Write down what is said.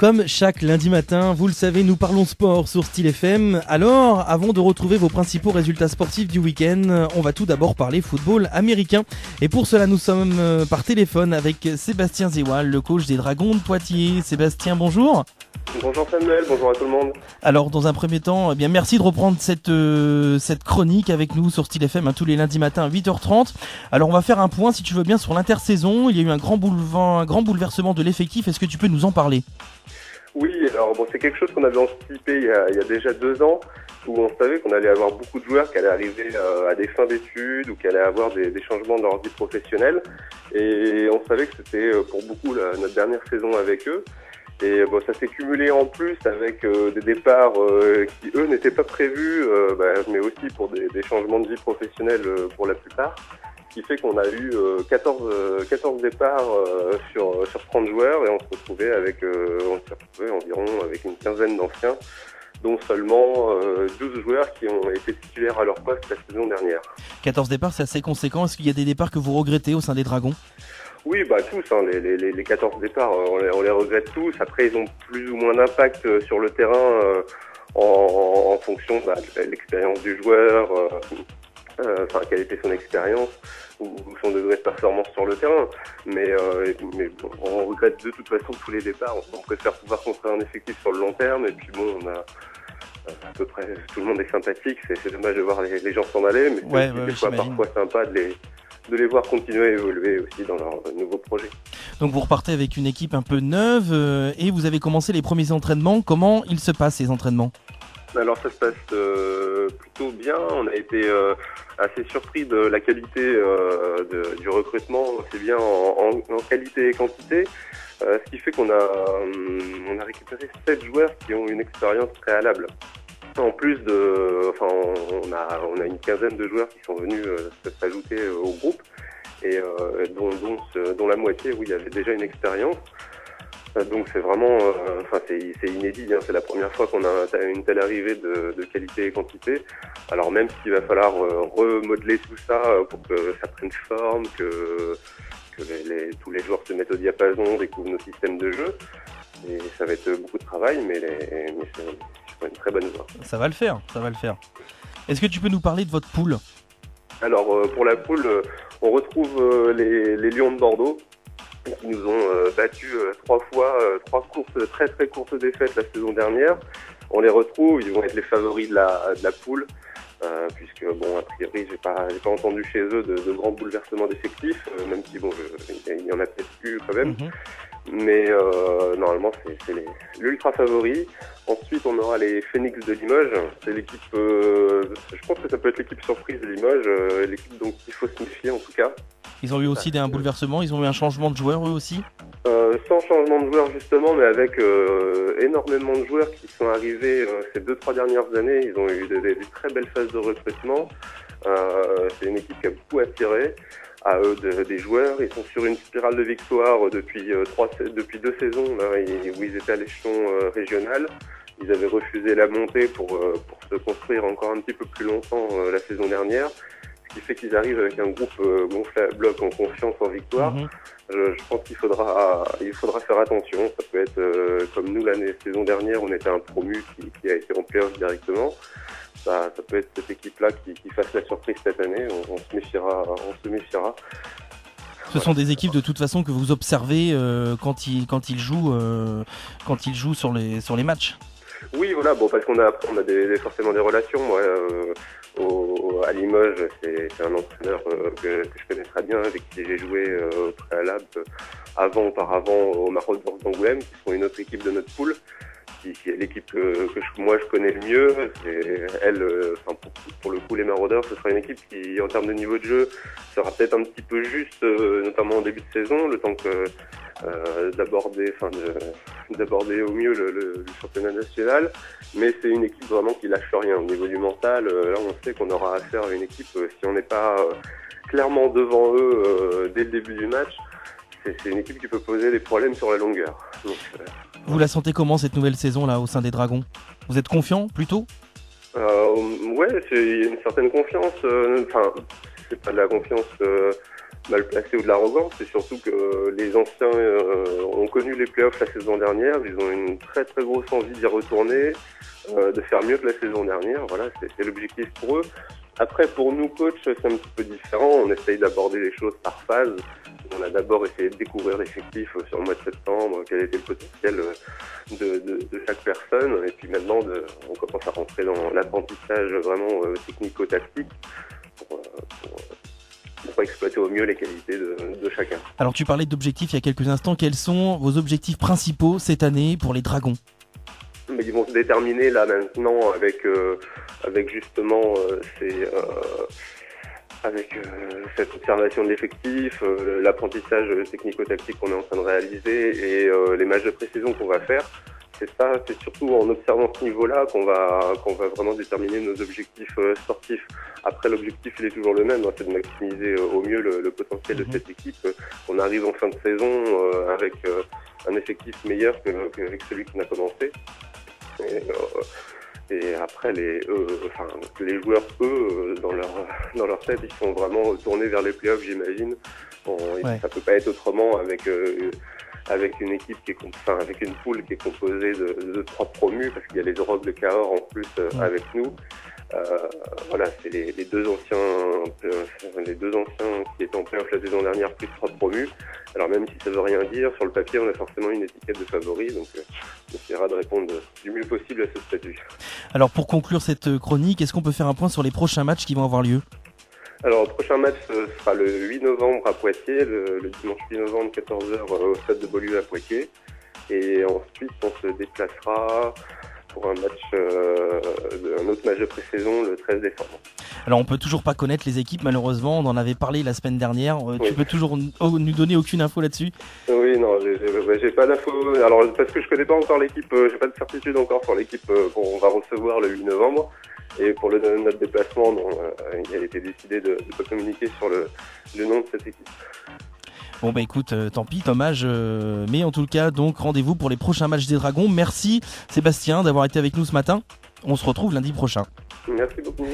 Comme chaque lundi matin, vous le savez, nous parlons sport sur Style FM. Alors, avant de retrouver vos principaux résultats sportifs du week-end, on va tout d'abord parler football américain. Et pour cela, nous sommes par téléphone avec Sébastien Zewal, le coach des Dragons de Poitiers. Sébastien, bonjour. Bonjour Samuel, bonjour à tout le monde. Alors, dans un premier temps, eh bien, merci de reprendre cette chronique avec nous sur Style FM tous les lundis matins à 8h30. Alors, on va faire un point, si tu veux bien, sur l'intersaison. Il y a eu un grand bouleversement de l'effectif. Est-ce que tu peux nous en parler ? Oui, alors c'est quelque chose qu'on avait anticipé il y a déjà 2 ans, où on savait qu'on allait avoir beaucoup de joueurs qui allaient arriver à des fins d'études ou qui allaient avoir des changements dans leur vie professionnelle. Et on savait que c'était pour beaucoup notre dernière saison avec eux. Et ça s'est cumulé en plus avec des départs qui, eux, n'étaient pas prévus, mais aussi pour des changements de vie professionnelle pour la plupart. Ce qui fait qu'on a eu 14 départs sur 30 joueurs et on s'est retrouvé environ avec une quinzaine d'anciens, dont seulement 12 joueurs qui ont été titulaires à leur poste la saison dernière. 14 départs, c'est assez conséquent. Est-ce qu'il y a des départs que vous regrettez au sein des Dragons ? Oui, tous, les 14 départs, on les regrette tous. Après, ils ont plus ou moins d'impact sur le terrain en fonction de l'expérience du joueur, quelle était son expérience ou son degré de performance sur le terrain. Mais on regrette de toute façon tous les départs. On préfère pouvoir construire un effectif sur le long terme. Et puis on a à peu près tout le monde est sympathique. C'est dommage de voir les gens s'en aller, mais c'est des fois parfois sympa de les voir continuer à évoluer aussi dans leur nouveaux projets. Donc vous repartez avec une équipe un peu neuve et vous avez commencé les premiers entraînements. Comment ils se passent ces entraînements ? Alors ça se passe plutôt bien. On a été assez surpris de la qualité du recrutement, aussi bien en qualité et quantité. Ce qui fait qu'on a récupéré 7 joueurs qui ont une expérience préalable. En plus on a une quinzaine de joueurs qui sont venus s'ajouter au groupe et dont la moitié, il y avait déjà une expérience. Donc c'est vraiment, c'est inédit. C'est la première fois qu'on a une telle arrivée de qualité et quantité. Alors même s'il va falloir remodeler tout ça pour que ça prenne forme, que tous les joueurs se mettent au diapason, découvrent nos systèmes de jeu. Et ça va être beaucoup de travail, mais c'est une très bonne voie. Ça va le faire. Est-ce que tu peux nous parler de votre poule ? Alors pour la poule, on retrouve les Lions de Bordeaux, qui nous ont battus 3 fois, 3 courses, très très courtes défaites la saison dernière. On les retrouve, ils vont être les favoris de la poule, puisque a priori j'ai pas entendu chez eux de grands bouleversements d'effectifs, même si il y en a peut-être eu quand même. Mais normalement c'est l'ultra favori. Ensuite on aura les Phoenix de Limoges. C'est l'équipe, je pense que ça peut être l'équipe surprise de Limoges, l'équipe dont il faut se méfier en tout cas. Ils ont eu aussi un bouleversement, ils ont eu un changement de joueur eux aussi ? Sans changement de joueur justement, mais avec énormément de joueurs qui sont arrivés ces 2-3 dernières années. Ils ont eu des très belles phases de recrutement. C'est une équipe qui a beaucoup attiré à eux des joueurs. Ils sont sur une spirale de victoire depuis 2 saisons là, où ils étaient à l'échelon régional. Ils avaient refusé la montée pour se construire encore un petit peu plus longtemps la saison dernière. Ce qui fait qu'ils arrivent avec un groupe gonflé à bloc, en confiance, en victoire. Je pense qu'il faudra faire attention. Ça peut être comme nous la saison dernière, on était un promu qui a été en play-off directement. Ça peut être cette équipe-là qui fasse la surprise cette année. On se méfiera. Ce sont des équipes de toute façon que vous observez quand ils jouent sur les matchs. Oui, voilà, parce qu'on a forcément des relations. Moi, à Limoges, c'est un entraîneur que je connais très bien, avec qui j'ai joué au préalable auparavant au Marauders d'Angoulême, qui sont une autre équipe de notre poule, qui est l'équipe que moi je connais le mieux. Pour le coup, les Marauders, ce sera une équipe qui, en termes de niveau de jeu, sera peut-être un petit peu juste, notamment en début de saison, le temps que d'aborder au mieux le championnat national, mais c'est une équipe vraiment qui lâche rien au niveau du mental. Là on sait qu'on aura affaire à une équipe, si on n'est pas clairement devant eux dès le début du match, c'est une équipe qui peut poser des problèmes sur la longueur. Donc, vous la sentez comment cette nouvelle saison là au sein des Dragons ? Vous êtes confiant plutôt ? Ouais, il y a une certaine confiance, c'est pas de la confiance mal placé ou de l'arrogance, c'est surtout que les anciens ont connu les playoffs la saison dernière, ils ont une très très grosse envie d'y retourner, de faire mieux que la saison dernière, voilà, c'est l'objectif pour eux. Après, pour nous, coachs, c'est un petit peu différent. On essaye d'aborder les choses par phase. On a d'abord essayé de découvrir l'effectif sur le mois de septembre, quel était le potentiel de chaque personne. Et puis maintenant, on commence à rentrer dans l'apprentissage vraiment technico-tactique pour exploiter au mieux les qualités de chacun. Alors tu parlais d'objectifs il y a quelques instants. Quels sont vos objectifs principaux cette année pour les Dragons ? Mais ils vont se déterminer là maintenant avec justement cette observation de l'effectif, l'apprentissage technico-tactique qu'on est en train de réaliser et les matchs de pré-saison qu'on va faire. C'est surtout en observant ce niveau-là qu'on va vraiment déterminer nos objectifs sportifs. Après, l'objectif, il est toujours le même, c'est de maximiser au mieux le potentiel de cette équipe. On arrive en fin de saison avec un effectif meilleur qu'avec celui qui n'a commencé. Et après, les joueurs, eux, dans leur tête, ils sont vraiment tournés vers les playoffs, j'imagine. Ça peut pas être autrement avec une équipe avec une poule qui est composée de 3 promus, parce qu'il y a les Europe de Cahors en plus avec nous. Voilà, c'est les deux anciens qui étaient en playoff la saison dernière, plus 3 promus. Alors même si ça veut rien dire, sur le papier, on a forcément une étiquette de favori, donc on essaiera de répondre du mieux possible à ce statut. Alors pour conclure cette chronique, est-ce qu'on peut faire un point sur les prochains matchs qui vont avoir lieu ? Alors le prochain match sera le 8 novembre à Poitiers, le dimanche 8 novembre 14h au stade de Beaulieu à Poitiers. Et ensuite on se déplacera pour un autre match de pré-saison le 13 décembre. Alors on peut toujours pas connaître les équipes malheureusement, on en avait parlé la semaine dernière, Oui. Tu peux toujours nous donner aucune info là-dessus ? Oui, non, j'ai pas d'infos. Alors parce que je connais pas encore l'équipe, j'ai pas de certitude encore sur l'équipe qu'on va recevoir le 8 novembre. Et pour notre déplacement, il a été décidé de ne pas communiquer sur le nom de cette équipe. Bon bah écoute, tant pis, dommage, mais en tout cas, donc rendez-vous pour les prochains matchs des Dragons. Merci Sébastien d'avoir été avec nous ce matin. On se retrouve lundi prochain. Merci beaucoup.